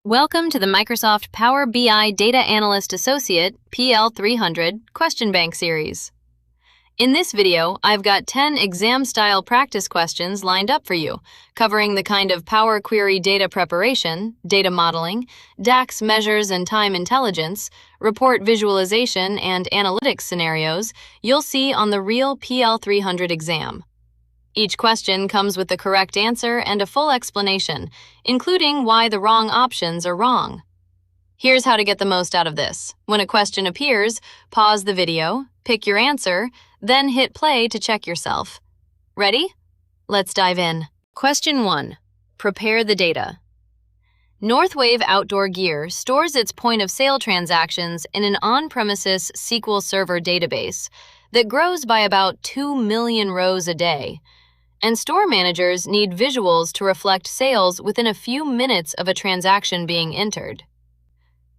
Welcome to the Microsoft Power BI Data Analyst Associate PL300 Question Bank Series. In this video, I've got 10 exam-style practice questions lined up for you, covering the kind of Power Query data preparation, data modeling, DAX measures and time intelligence, report visualization, and analytics scenarios you'll see on the real PL300 exam. Each question comes with the correct answer and a full explanation, including why the wrong options are wrong. Here's how to get the most out of this. When a question appears, pause the video, pick your answer, then hit play to check yourself. Ready? Let's dive in. Question 1. Prepare the data. Northwave Outdoor Gear stores its point-of-sale transactions in an on-premises SQL Server database that grows by about 2 million rows a day. And store managers need visuals to reflect sales within a few minutes of a transaction being entered.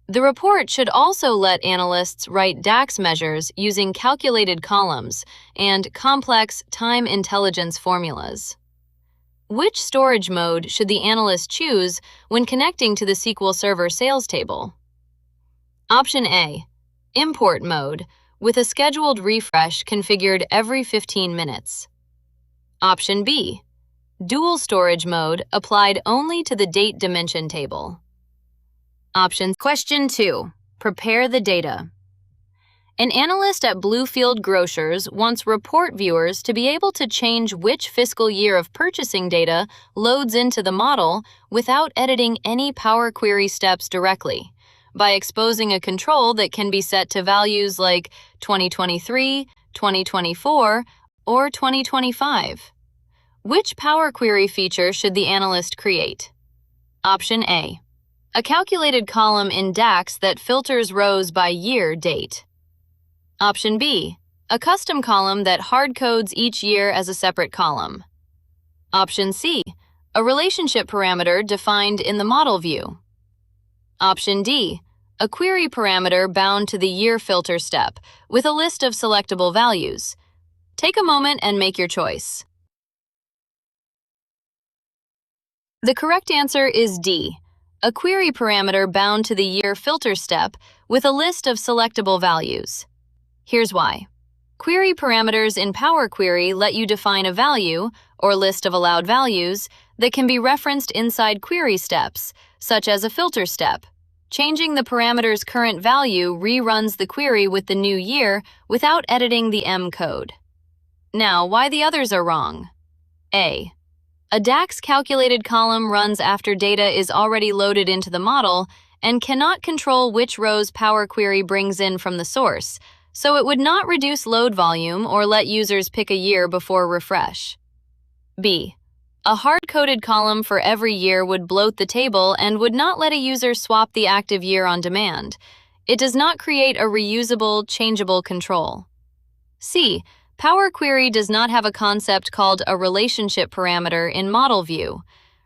The report should also let analysts write DAX measures using calculated columns and complex time intelligence formulas. Which storage mode should the analyst choose when connecting to the SQL Server sales table? Option A, import mode, with a scheduled refresh configured every 15 minutes. Option B, dual storage mode applied only to the date dimension table. Question 2. Prepare the data. An analyst at Bluefield Grocers wants report viewers to be able to change which fiscal year of purchasing data loads into the model without editing any Power Query steps directly, by exposing a control that can be set to values like 2023, 2024, or 2025. Which Power Query feature should the analyst create? Option A, a calculated column in DAX that filters rows by year date. Option B, a custom column that hard-codes each year as a separate column. Option C, a relationship parameter defined in the model view. Option D, a query parameter bound to the year filter step with a list of selectable values. Take a moment and make your choice. The correct answer is D, a query parameter bound to the year filter step with a list of selectable values. Here's why. Query parameters in Power Query let you define a value, or list of allowed values, that can be referenced inside query steps, such as a filter step. Changing the parameter's current value reruns the query with the new year without editing the M code. Now, why the others are wrong? A DAX calculated column runs after data is already loaded into the model and cannot control which rows Power Query brings in from the source, so it would not reduce load volume or let users pick a year before refresh. B, a hard-coded column for every year would bloat the table and would not let a user swap the active year on demand. It does not create a reusable, changeable control. C, Power Query does not have a concept called a relationship parameter in model view.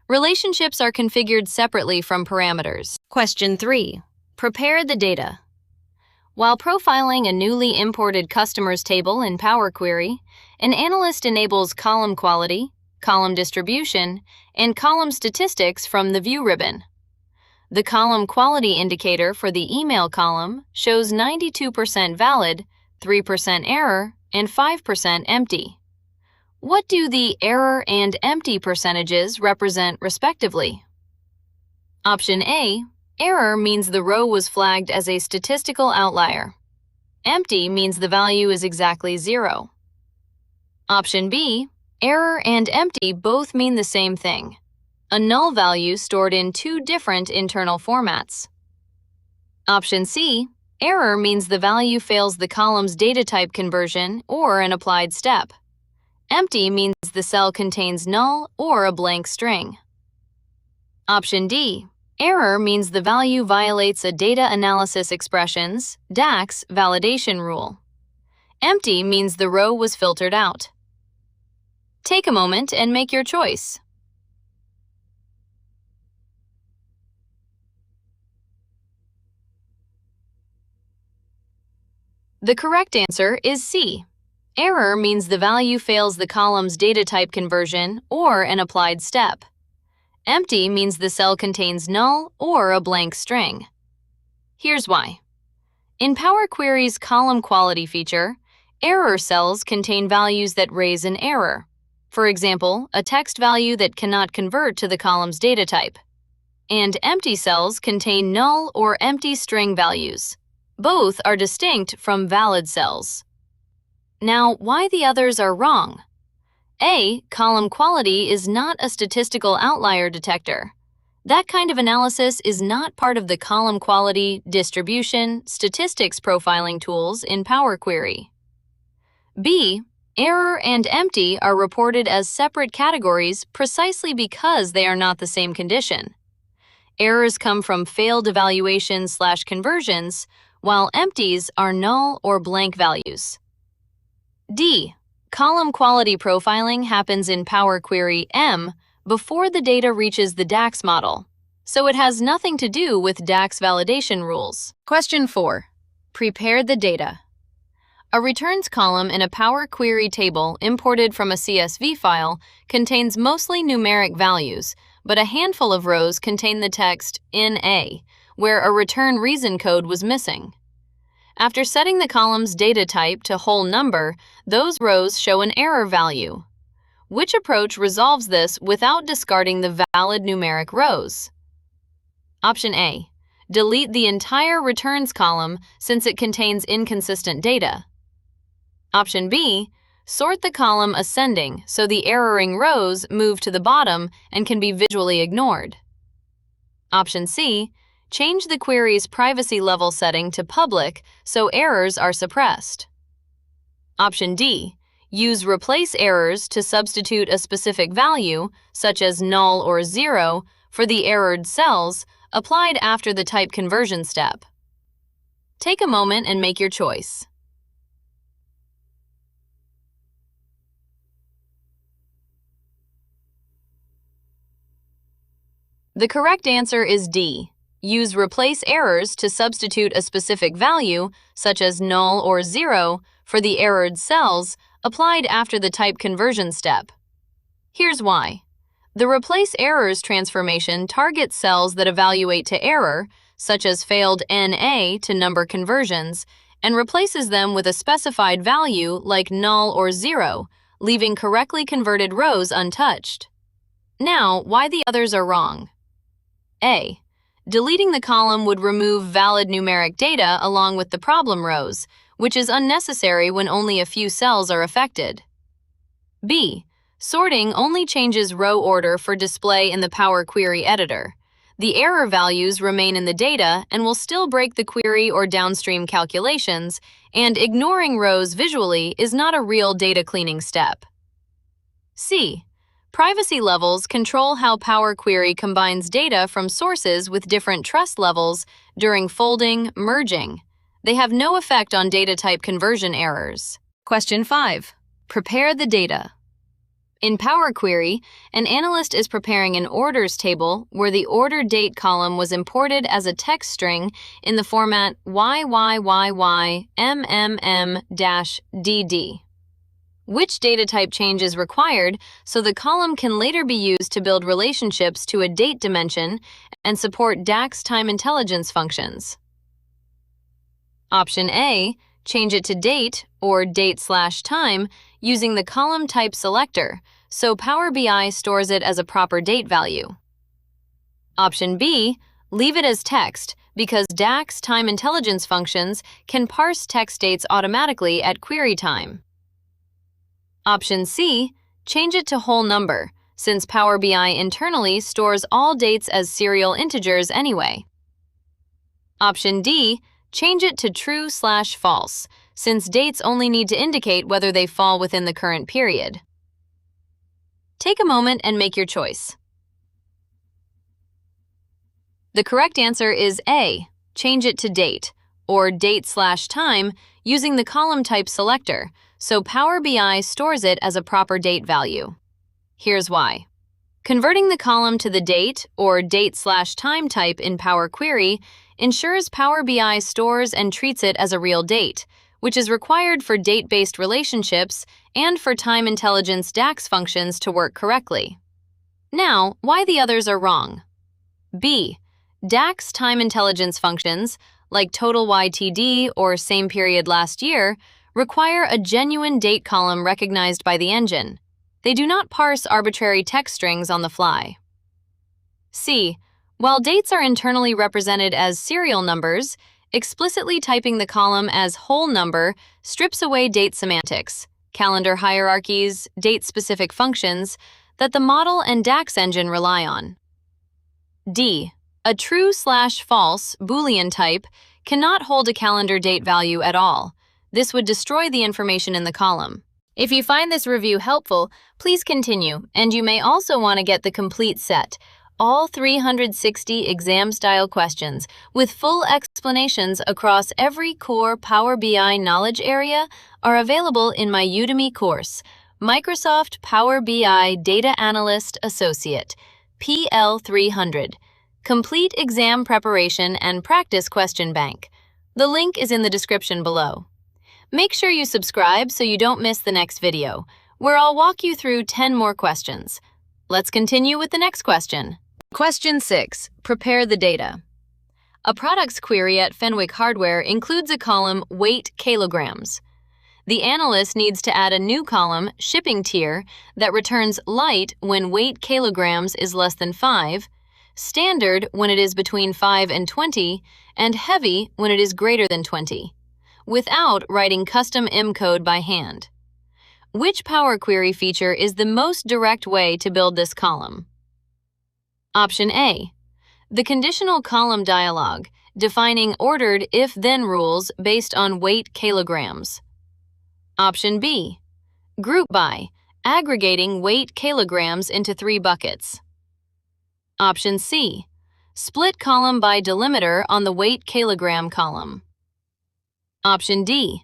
Relationships are configured separately from parameters. Question 3. Prepare the data. While profiling a newly imported customers table in Power Query, an analyst enables column quality, column distribution, and column statistics from the View ribbon. The column quality indicator for the email column shows 92% valid, 3% error, and 5% empty. What do the error and empty percentages represent respectively? Option A, error means the row was flagged as a statistical outlier. Empty means the value is exactly 0. Option B, error and empty both mean the same thing, a null value stored in two different internal formats. Option C, error means the value fails the column's data type conversion or an applied step. Empty means the cell contains null or a blank string. Option D, error means the value violates a data analysis expressions, DAX, validation rule. Empty means the row was filtered out. Take a moment and make your choice. The correct answer is C. Error means the value fails the column's data type conversion or an applied step. Empty means the cell contains null or a blank string. Here's why. In Power Query's column quality feature, error cells contain values that raise an error. For example, a text value that cannot convert to the column's data type. And empty cells contain null or empty string values. Both are distinct from valid cells. Now, why the others are wrong? A, column quality is not a statistical outlier detector. That kind of analysis is not part of the column quality, distribution, statistics profiling tools in Power Query. B, error and empty are reported as separate categories precisely because they are not the same condition. Errors come from failed evaluations/conversions, while empties are null or blank values. D, column quality profiling happens in Power Query M before the data reaches the DAX model, so it has nothing to do with DAX validation rules. Question 4. Prepare the data. A returns column in a Power Query table imported from a CSV file contains mostly numeric values, but a handful of rows contain the text NA, where a return reason code was missing. After setting the column's data type to whole number, those rows show an error value. Which approach resolves this without discarding the valid numeric rows? Option A. Delete the entire returns column since it contains inconsistent data. Option B. Sort the column ascending so the erroring rows move to the bottom and can be visually ignored. Option C. Change the query's privacy level setting to public so errors are suppressed. Option D. Use replace errors to substitute a specific value, such as null or 0, for the errored cells applied after the type conversion step. Take a moment and make your choice. The correct answer is D. Use replace errors to substitute a specific value, such as null or 0, for the errored cells applied after the type conversion step. Here's why. The replace errors transformation targets cells that evaluate to error, such as failed NA to number conversions, and replaces them with a specified value like null or 0, leaving correctly converted rows untouched. Now, why the others are wrong. A. Deleting the column would remove valid numeric data along with the problem rows, which is unnecessary when only a few cells are affected. B. Sorting only changes row order for display in the Power Query editor. The error values remain in the data and will still break the query or downstream calculations, and ignoring rows visually is not a real data cleaning step. C. Privacy levels control how Power Query combines data from sources with different trust levels during folding, merging. They have no effect on data type conversion errors. Question 5. Prepare the data. In Power Query, an analyst is preparing an orders table where the order date column was imported as a text string in the format YYYYMMM-DD. Which data type change is required so the column can later be used to build relationships to a date dimension and support DAX time intelligence functions? Option A, change it to date or date/time using the column type selector, so Power BI stores it as a proper date value. Option B, leave it as text because DAX time intelligence functions can parse text dates automatically at query time. Option C, change it to whole number, since Power BI internally stores all dates as serial integers anyway. Option D, change it to true/false, since dates only need to indicate whether they fall within the current period. Take a moment and make your choice. The correct answer is A, change it to date, or date/time using the column type selector, so Power BI stores it as a proper date value. Here's why. Converting the column to the date or date/time type in Power Query ensures Power BI stores and treats it as a real date, which is required for date-based relationships and for time intelligence DAX functions to work correctly. Now, why the others are wrong. B. DAX time intelligence functions, like total YTD or same period last year, require a genuine date column recognized by the engine. They do not parse arbitrary text strings on the fly. C. While dates are internally represented as serial numbers, explicitly typing the column as whole number strips away date semantics, calendar hierarchies, date-specific functions that the model and DAX engine rely on. D. A true/false Boolean type cannot hold a calendar date value at all. This would destroy the information in the column. If you find this review helpful, please continue, and you may also want to get the complete set, all 360 exam-style questions with full explanations across every core Power BI knowledge area are available in my Udemy course, Microsoft Power BI Data Analyst Associate, PL 300. Complete exam preparation and practice question bank. The link is in the description below. Make sure you subscribe so you don't miss the next video, where I'll walk you through 10 more questions. Let's continue with the next question. Question 6. Prepare the data. A products query at Fenwick Hardware includes a column weight kilograms. The analyst needs to add a new column, shipping tier, that returns light when weight kilograms is less than 5, standard when it is between 5 and 20, and heavy when it is greater than 20, without writing custom M code by hand. Which Power Query feature is the most direct way to build this column? Option A. The conditional column dialog, defining ordered if-then rules based on weight kilograms. Option B. Group by, aggregating weight kilograms into 3 buckets. Option C. Split column by delimiter on the weight kilogram column. Option D.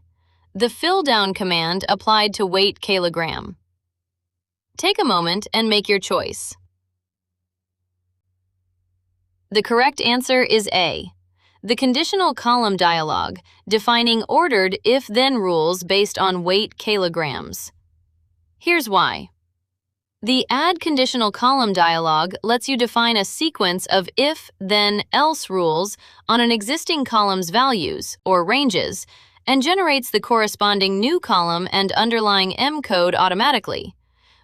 The fill-down command applied to weight kilogram. Take a moment and make your choice. The correct answer is A. The conditional column dialog, defining ordered if-then rules based on weight kilograms. Here's why. The add conditional column dialog lets you define a sequence of if, then, else rules on an existing column's values, or ranges, and generates the corresponding new column and underlying M code automatically,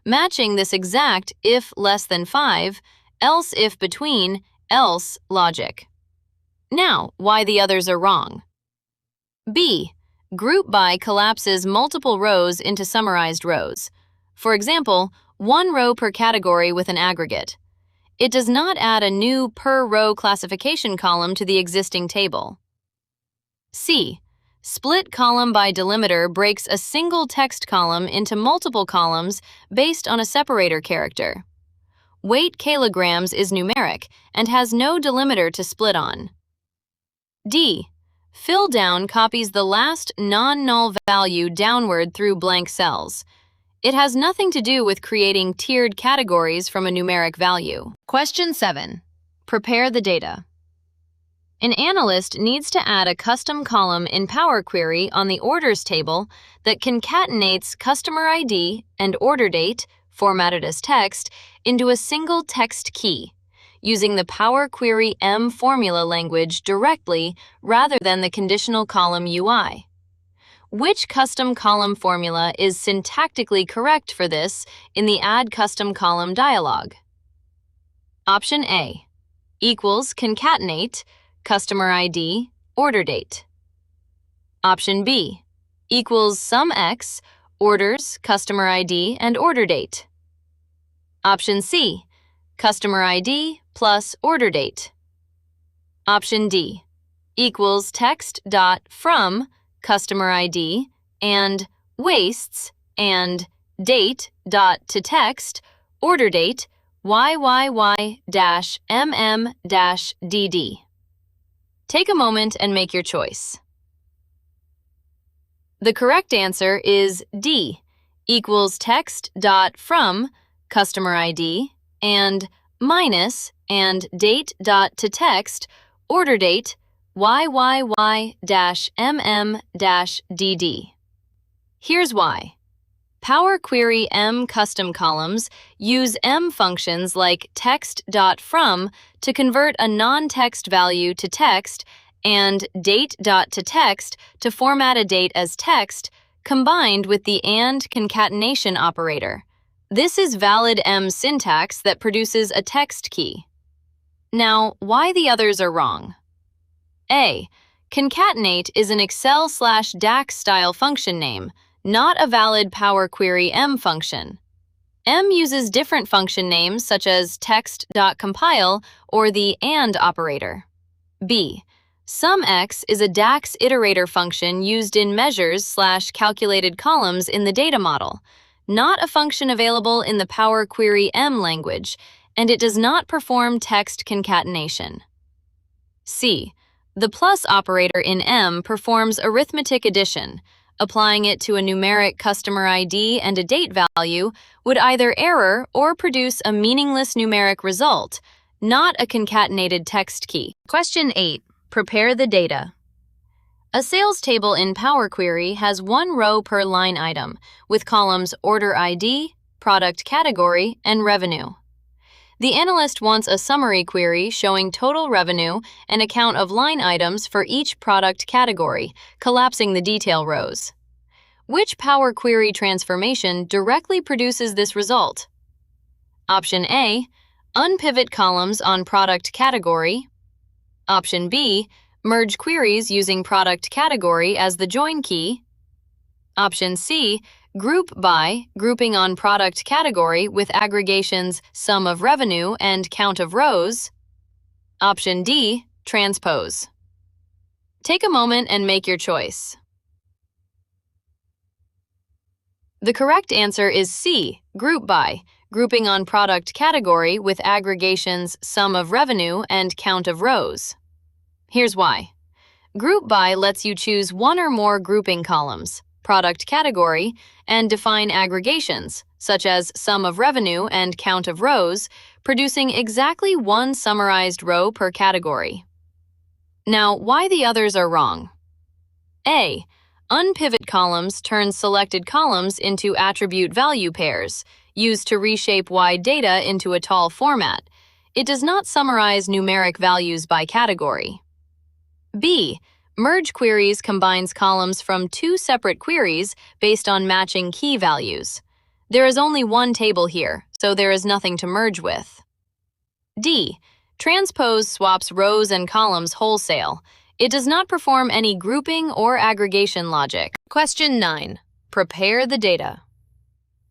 matching this exact if less than 5, else if between, else logic. Now, why the others are wrong. B. Group by collapses multiple rows into summarized rows. For example, 1 row per category with an aggregate. It does not add a new per row classification column to the existing table. C. Split column by delimiter breaks a single text column into multiple columns based on a separator character. Weight kilograms is numeric and has no delimiter to split on. D. Fill down copies the last non-null value downward through blank cells. It has nothing to do with creating tiered categories from a numeric value. Question 7. Prepare the data. An analyst needs to add a custom column in Power Query on the orders table that concatenates customer ID and order date, formatted as text, into a single text key, using the Power Query M formula language directly rather than the conditional column UI. Which custom column formula is syntactically correct for this in the Add Custom Column dialog? Option A. Equals concatenate customer ID, order date. Option B. Equals sum x, orders, customer ID, and order date. Option C. Customer ID plus order date. Option D. Equals Text.From, customer ID, and wastes, and Date.ToText, order date, YYY-MM-DD. Take a moment and make your choice. The correct answer is D, equals Text.From, customer ID, and minus and Date.ToText, order date, YYY-MM-DD. Here's why. Power Query M custom columns use M functions like Text.From to convert a non-text value to text and Date.ToText to format a date as text, combined with the AND concatenation operator. This is valid M syntax that produces a text key. Now, why the others are wrong? A. Concatenate is an Excel/DAX style function name, not a valid Power Query M function. M uses different function names such as text.compile or the AND operator. B. SumX is a DAX iterator function used in measures/calculated columns in the data model, not a function available in the Power Query M language, and it does not perform text concatenation. C. The plus operator in M performs arithmetic addition. Applying it to a numeric customer ID and a date value would either error or produce a meaningless numeric result, not a concatenated text key. Question 8. Prepare the data. A sales table in Power Query has one row per line item, with columns Order ID, Product Category, and Revenue. The analyst wants a summary query showing total revenue and a count of line items for each product category, collapsing the detail rows. Which Power Query transformation directly produces this result? Option A, unpivot columns on product category. Option B, merge queries using product category as the join key. Option C, group by, grouping on product category with aggregations sum of revenue and count of rows. Option D, transpose. Take a moment and make your choice. The correct answer is C, group by, grouping on product category with aggregations sum of revenue and count of rows. Here's why. Group by lets you choose one or more grouping columns, product category, and define aggregations, such as sum of revenue and count of rows, producing exactly one summarized row per category. Now, why the others are wrong? A. Unpivot columns turn selected columns into attribute value pairs, used to reshape wide data into a tall format. It does not summarize numeric values by category. B. Merge queries combines columns from two separate queries based on matching key values. There is only one table here, so there is nothing to merge with. D. Transpose swaps rows and columns wholesale. It does not perform any grouping or aggregation logic. Question 9. Prepare the data.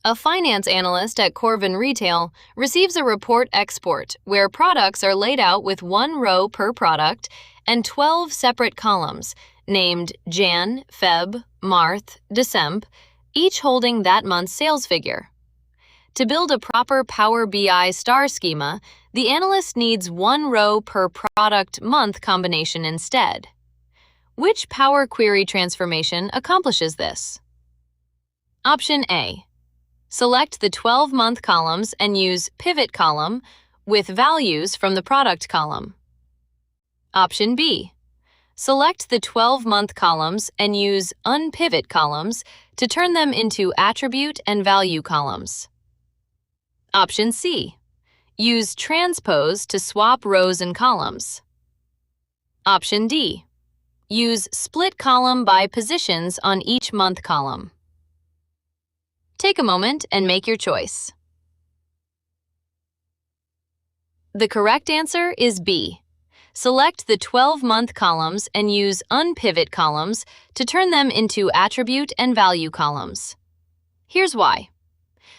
A finance analyst at Corvin Retail receives a report export where products are laid out with one row per product and 12 separate columns named Jan, Feb, Marth, December, each holding that month's sales figure. To build a proper Power BI star schema, the analyst needs one row per product month combination instead. Which Power Query transformation accomplishes this? Option A. Select the 12-month columns and use pivot column with values from the product column. Option B. Select the 12-month columns and use unpivot columns to turn them into attribute and value columns. Option C. Use transpose to swap rows and columns. Option D. Use split column by positions on each month column. Take a moment and make your choice. The correct answer is B. Select the 12-month columns and use unpivot columns to turn them into attribute and value columns. Here's why.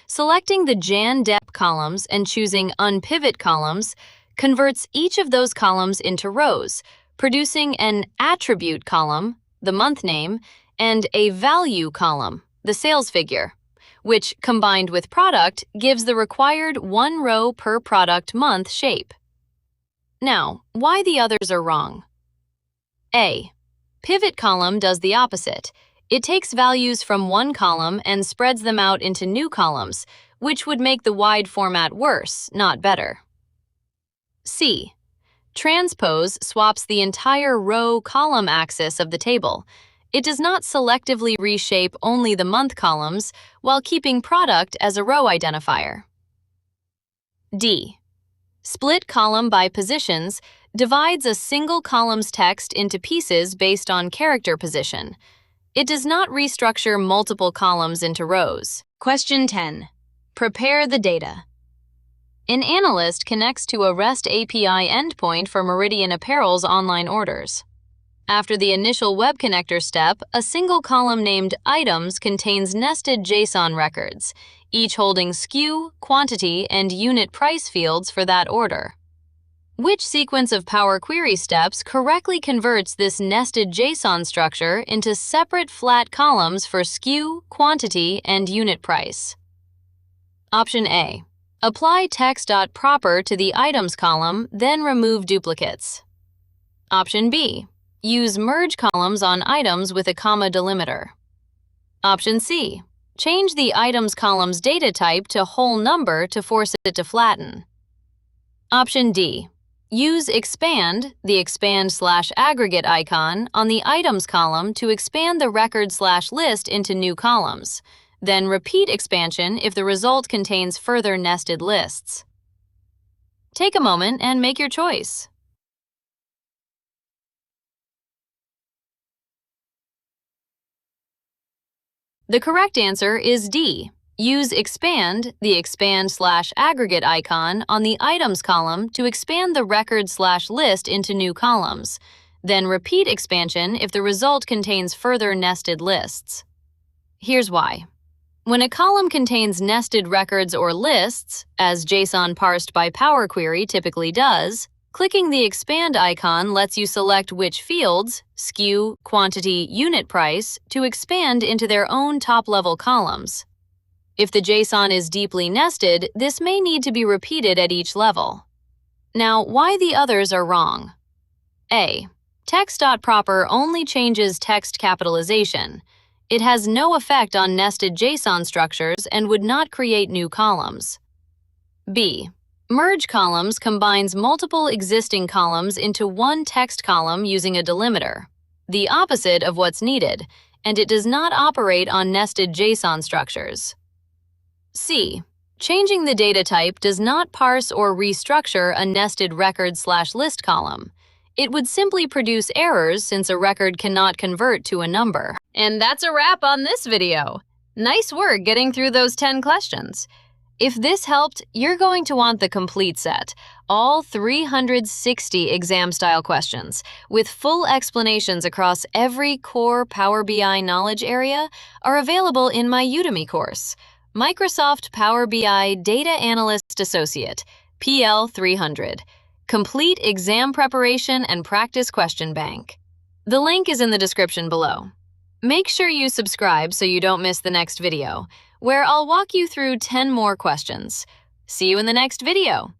Selecting the Jan-Dep columns and choosing unpivot columns converts each of those columns into rows, producing an attribute column, the month name, and a value column, the sales figure, which, combined with product, gives the required one row per product month shape. Now, why the others are wrong? A. Pivot column does the opposite. It takes values from one column and spreads them out into new columns, which would make the wide format worse, not better. C. Transpose swaps the entire row-column axis of the table. It does not selectively reshape only the month columns while keeping product as a row identifier. D. Split column by positions divides a single column's text into pieces based on character position. It does not restructure multiple columns into rows. Question 10. Prepare the data. An analyst connects to a REST API endpoint for Meridian Apparel's online orders. After the initial web connector step, a single column named Items contains nested JSON records, each holding SKU, quantity, and unit price fields for that order. Which sequence of Power Query steps correctly converts this nested JSON structure into separate flat columns for SKU, quantity, and unit price? Option A. Apply Text.Proper to the Items column, then remove duplicates. Option B. Use merge columns on items with a comma delimiter. Option C. Change the items column's data type to whole number to force it to flatten. Option D. Use expand, the expand/aggregate icon, on the items column to expand the record/list into new columns. Then repeat expansion if the result contains further nested lists. Take a moment and make your choice. The correct answer is D. Use expand, the expand/aggregate icon, on the items column to expand the record/list into new columns. Then repeat expansion if the result contains further nested lists. Here's why. When a column contains nested records or lists, as JSON parsed by Power Query typically does, clicking the expand icon lets you select which fields, SKU, quantity, unit price, to expand into their own top-level columns. If the JSON is deeply nested, this may need to be repeated at each level. Now, why the others are wrong? A. Text.Proper only changes text capitalization. It has no effect on nested JSON structures and would not create new columns. B. Merge columns combines multiple existing columns into one text column using a delimiter, the opposite of what's needed, and it does not operate on nested JSON structures. C. Changing the data type does not parse or restructure a nested record/list column. It would simply produce errors since a record cannot convert to a number. And that's a wrap on this video. Nice work getting through those 10 questions. If this helped, you're going to want the complete set, all 360 exam-style questions, with full explanations across every core Power BI knowledge area are available in my Udemy course, Microsoft Power BI Data Analyst Associate, PL 300. Complete exam preparation and practice question bank. The link is in the description below. Make sure you subscribe so you don't miss the next video, where I'll walk you through 10 more questions. See you in the next video.